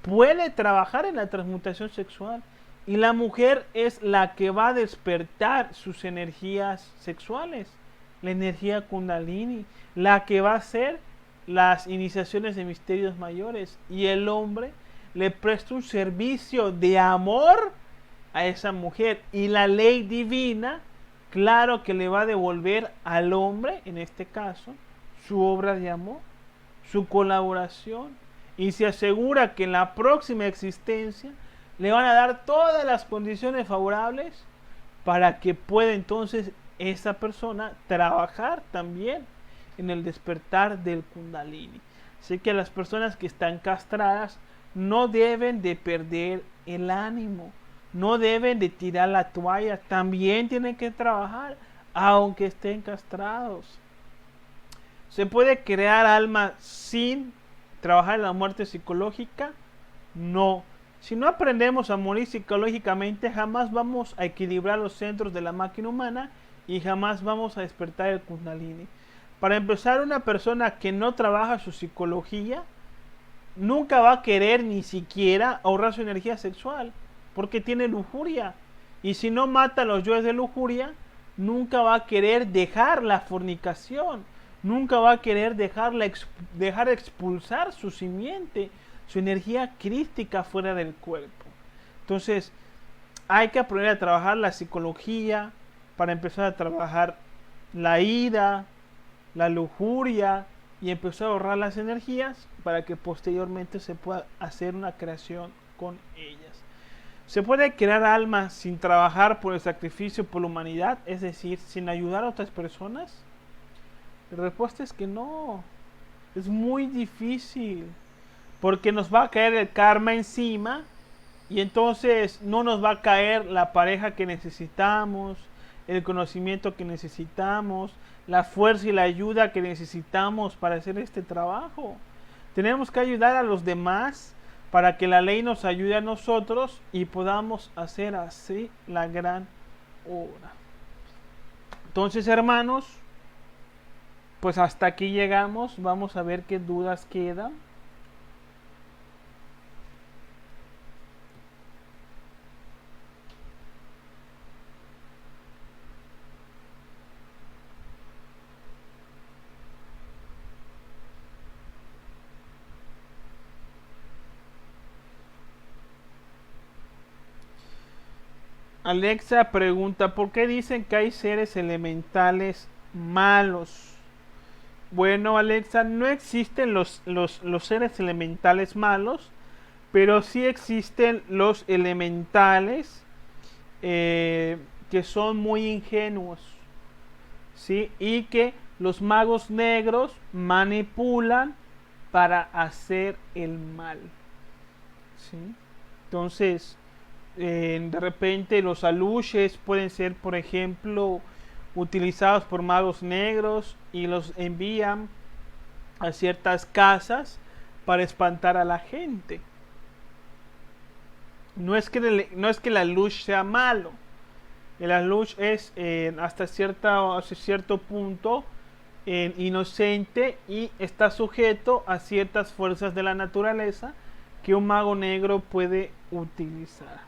puede trabajar en la transmutación sexual. Y la mujer es la que va a despertar sus energías sexuales, la energía kundalini, la que va a hacer las iniciaciones de misterios mayores. Y el hombre le presta un servicio de amor a esa mujer. Y la ley divina, claro que le va a devolver al hombre, en este caso, su obra de amor, su colaboración. Y se asegura que en la próxima existencia le van a dar todas las condiciones favorables para que pueda entonces esa persona trabajar también en el despertar del kundalini. Así que las personas que están castradas no deben de perder el ánimo, no deben de tirar la toalla, también tienen que trabajar aunque estén castrados. ¿Se puede crear alma sin trabajar en la muerte psicológica? No. Si no aprendemos a morir psicológicamente, jamás vamos a equilibrar los centros de la máquina humana y jamás vamos a despertar el kundalini. Para empezar, una persona que no trabaja su psicología nunca va a querer ni siquiera ahorrar su energía sexual, porque tiene lujuria. Y si no mata los yoes de lujuria, nunca va a querer dejar la fornicación, nunca va a querer dejar expulsar su simiente, su energía crística fuera del cuerpo. Entonces, hay que aprender a trabajar la psicología para empezar a trabajar la ira, la lujuria y empezar a ahorrar las energías para que posteriormente se pueda hacer una creación con ellas. ¿Se puede crear alma sin trabajar por el sacrificio por la humanidad? Es decir, sin ayudar a otras personas. La respuesta es que no. Es muy difícil. Porque nos va a caer el karma encima. Y entonces no nos va a caer la pareja que necesitamos, el conocimiento que necesitamos, la fuerza y la ayuda que necesitamos para hacer este trabajo. Tenemos que ayudar a los demás para que la ley nos ayude a nosotros y podamos hacer así la gran obra. Entonces, hermanos, pues hasta aquí llegamos. Vamos a ver qué dudas quedan. Alexa pregunta, ¿por qué dicen que hay seres elementales malos? Bueno, Alexa, no existen los seres elementales malos, pero sí existen los elementales que son muy ingenuos, ¿sí? Y que los magos negros manipulan para hacer el mal, ¿sí? Entonces, de repente los aluches pueden ser, por ejemplo, utilizados por magos negros y los envían a ciertas casas para espantar a la gente. No es que el aluche sea malo. El aluche es hasta cierto punto inocente y está sujeto a ciertas fuerzas de la naturaleza que un mago negro puede utilizar.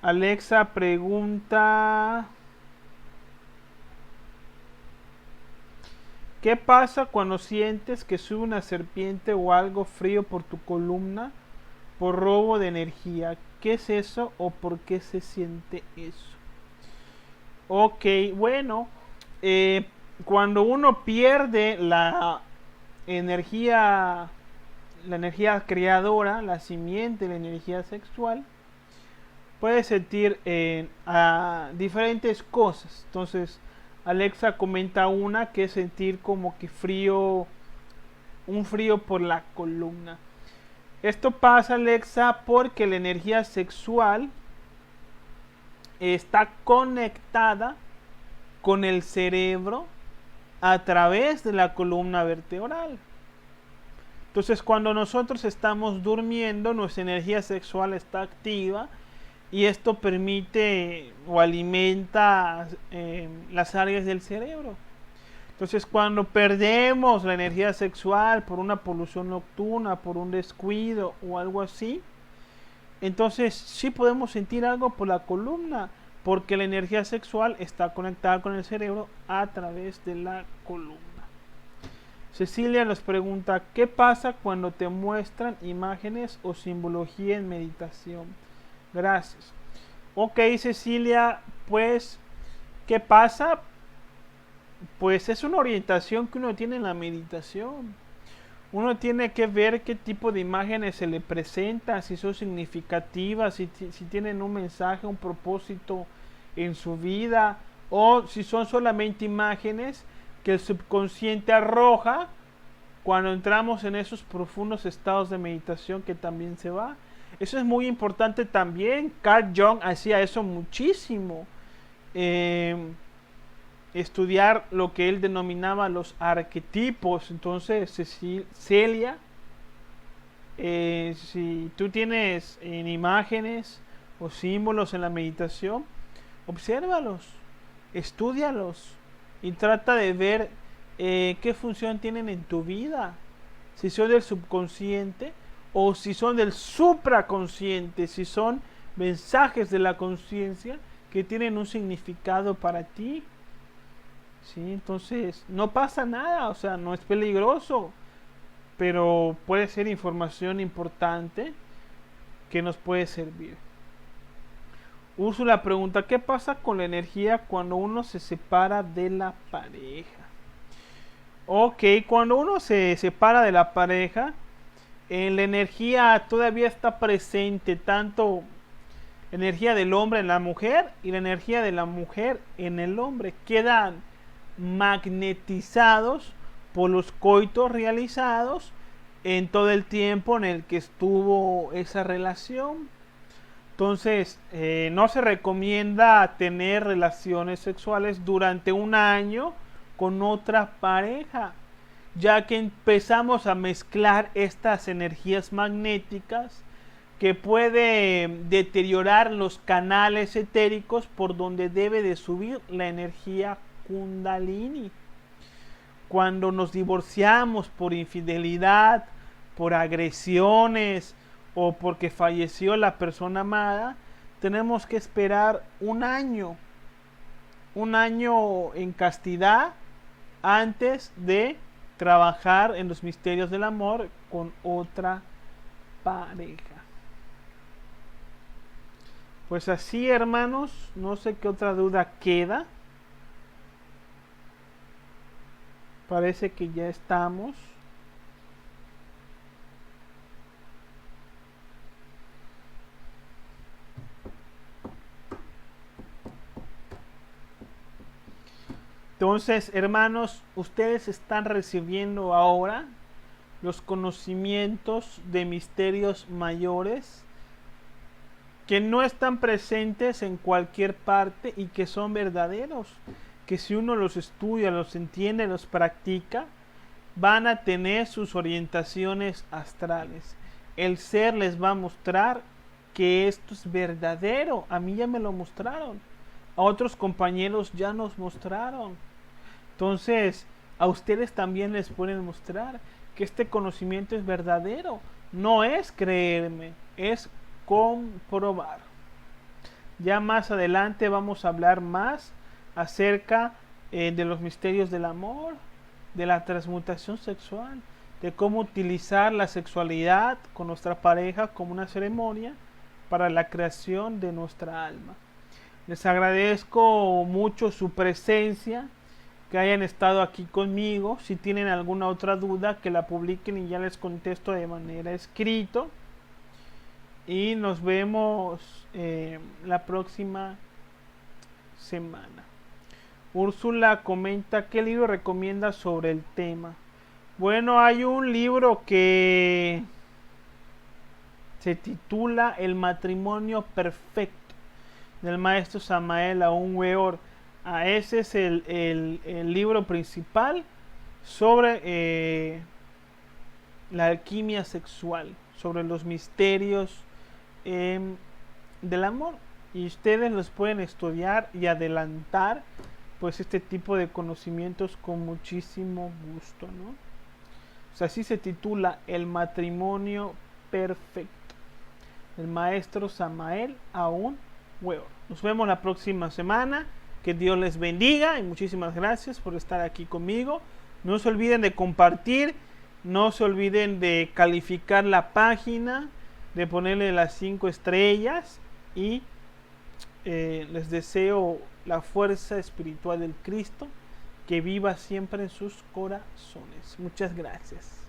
Alexa pregunta: ¿qué pasa cuando sientes que sube una serpiente o algo frío por tu columna por robo de energía? ¿Qué es eso o por qué se siente eso? Ok, bueno, eh, cuando uno pierde energía, la energía creadora, la simiente, la energía sexual, puede sentir a diferentes cosas. Entonces, Alexa comenta una que es sentir como que frío, un frío por la columna. Esto pasa, Alexa, porque la energía sexual está conectada con el cerebro a través de la columna vertebral. Entonces, cuando nosotros estamos durmiendo, nuestra energía sexual está activa y esto permite o alimenta las áreas del cerebro. Entonces, cuando perdemos la energía sexual por una polución nocturna, por un descuido o algo así, entonces sí podemos sentir algo por la columna, porque la energía sexual está conectada con el cerebro a través de la columna. Cecilia nos pregunta: ¿qué pasa cuando te muestran imágenes o simbología en meditación? Gracias. Ok, Cecilia, pues, ¿qué pasa? Pues es una orientación que uno tiene en la meditación. Uno tiene que ver qué tipo de imágenes se le presenta, si son significativas, si tienen un mensaje, un propósito en su vida, o si son solamente imágenes que el subconsciente arroja cuando entramos en esos profundos estados de meditación que también se va. Eso es muy importante también. Carl Jung hacía eso muchísimo. Estudiar lo que él denominaba los arquetipos. Entonces, Celia, si tú tienes en imágenes o símbolos en la meditación, obsérvalos, estúdialos y trata de ver qué función tienen en tu vida, si son del subconsciente o si son del supraconsciente, si son mensajes de la conciencia que tienen un significado para ti. ¿Sí? Entonces no pasa nada, o sea, no es peligroso, pero puede ser información importante que nos puede servir. Úrsula pregunta: ¿qué pasa con la energía cuando uno se separa de la pareja? Ok, cuando uno se separa de la pareja, la energía todavía está presente, tanto la energía del hombre en la mujer y la energía de la mujer en el hombre. Quedan magnetizados por los coitos realizados en todo el tiempo en el que estuvo esa relación. Entonces, no se recomienda tener relaciones sexuales durante un año con otra pareja, ya que empezamos a mezclar estas energías magnéticas que puede deteriorar los canales etéricos por donde debe de subir la energía Kundalini. Cuando nos divorciamos por infidelidad, por agresiones o porque falleció la persona amada, tenemos que esperar un año en castidad antes de trabajar en los misterios del amor con otra pareja. Pues así, hermanos, no sé qué otra duda queda. Parece que ya estamos. Entonces, hermanos, ustedes están recibiendo ahora los conocimientos de misterios mayores que no están presentes en cualquier parte y que son verdaderos, que si uno los estudia, los entiende, los practica, van a tener sus orientaciones astrales. El ser les va a mostrar que esto es verdadero. A mí ya me lo mostraron, a otros compañeros ya nos mostraron. Entonces, a ustedes también les pueden mostrar que este conocimiento es verdadero. No es creerme, es comprobar. Ya más adelante vamos a hablar más acerca de los misterios del amor, de la transmutación sexual, de cómo utilizar la sexualidad con nuestra pareja como una ceremonia para la creación de nuestra alma. Les agradezco mucho su presencia, que hayan estado aquí conmigo. Si tienen alguna otra duda, que la publiquen y ya les contesto de manera escrito. Y nos vemos la próxima semana. Úrsula comenta qué libro recomienda sobre el tema. Bueno, hay un libro que se titula El matrimonio perfecto, del maestro Samael Aun Weor. Ese es el libro principal sobre la alquimia sexual, sobre los misterios del amor. Y ustedes los pueden estudiar y adelantar pues este tipo de conocimientos con muchísimo gusto, ¿no? O sea, así se titula El matrimonio perfecto, el maestro Samael Aun Weor. Nos vemos la próxima semana. Que Dios les bendiga y muchísimas gracias por estar aquí conmigo. No se olviden de compartir, no se olviden de calificar la página, de ponerle las 5 estrellas y les deseo la fuerza espiritual del Cristo que viva siempre en sus corazones. Muchas gracias.